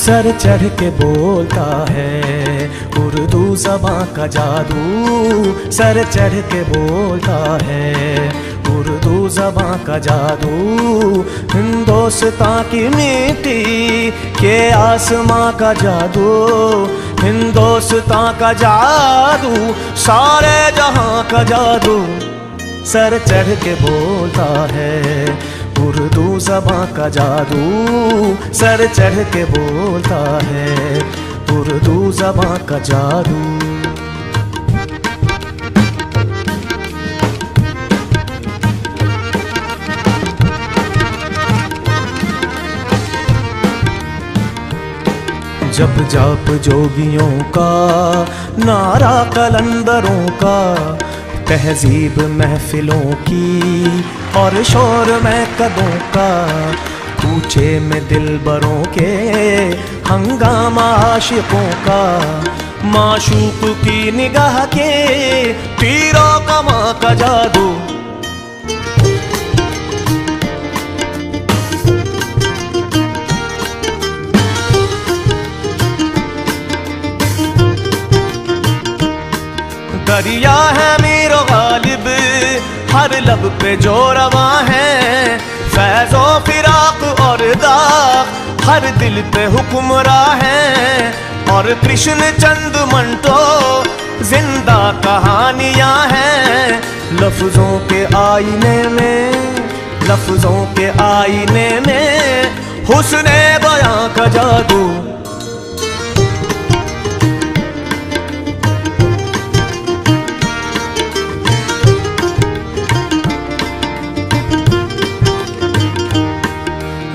Sir चढ़ के बोलता है उर्दू ज़बां का जादू, सर चढ़ के बोलता है उर्दू ज़बां का जादू। हिंदुस्तान की मिट्टी के आसमां का जादू, हिंदुस्तान का जादू, सारे जहां का जादू। सर चढ़ के बोलता है उर्दू ज़बां का जादू, सर चढ़ के बोलता है उर्दू ज़बां का जादू। जब जाप जोगियों का, नारा कलंदरों का, तहजीब महफिलों की और शोर में कदों का, कूचे में दिलबरों के हंगामा आशिकों का, माशूक की निगाह के तीरों कमा का जादू। दरिया है मीर गालिब हर लब पे जो रवा है, फैज़ो फिराक और दाग हर दिल पे हुक्मरां है। और कृष्ण चंद मंटो जिंदा कहानियां हैं, लफ्जों के आईने में, लफ्जों के आईने में हुस्ने बयां का जादू।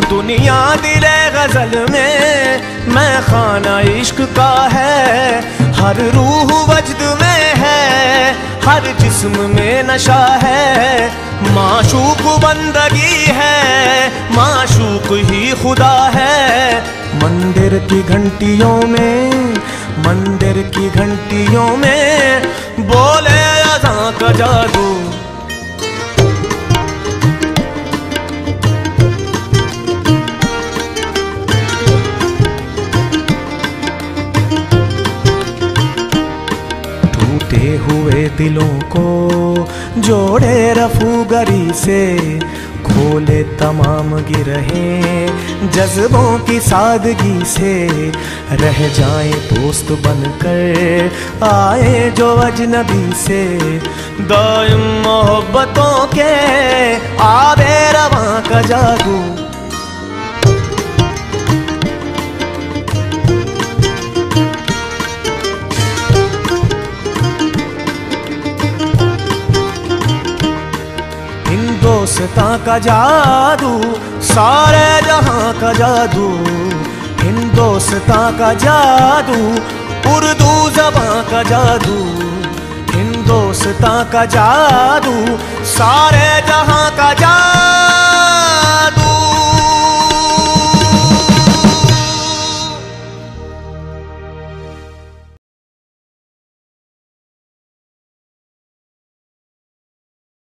दुनिया दिले गजल में मैं खाना इश्क का है, हर रूह वजद में है, हर जिस्म में नशा है। माशूक बंदगी है, माशूक ही खुदा है। मंदिर की घंटियों में, मंदिर की घंटियों में बोले अज़ां का जादू। हुए दिलों को जोड़े रफूगरी से, खोले तमाम गिरहें जज्बों की सादगी से। रह जाए दोस्त बनकर आए जो अजनबी से, दाइम मोहब्बतों के आबे रवां का जादू। हिंदुस्तान का जादू, सारे जहां का जादू। हिंदुस्तान का जादू, उर्दू ज़बां का जादू। हिंदुस्तान का जादू, सारे जहां का जादू।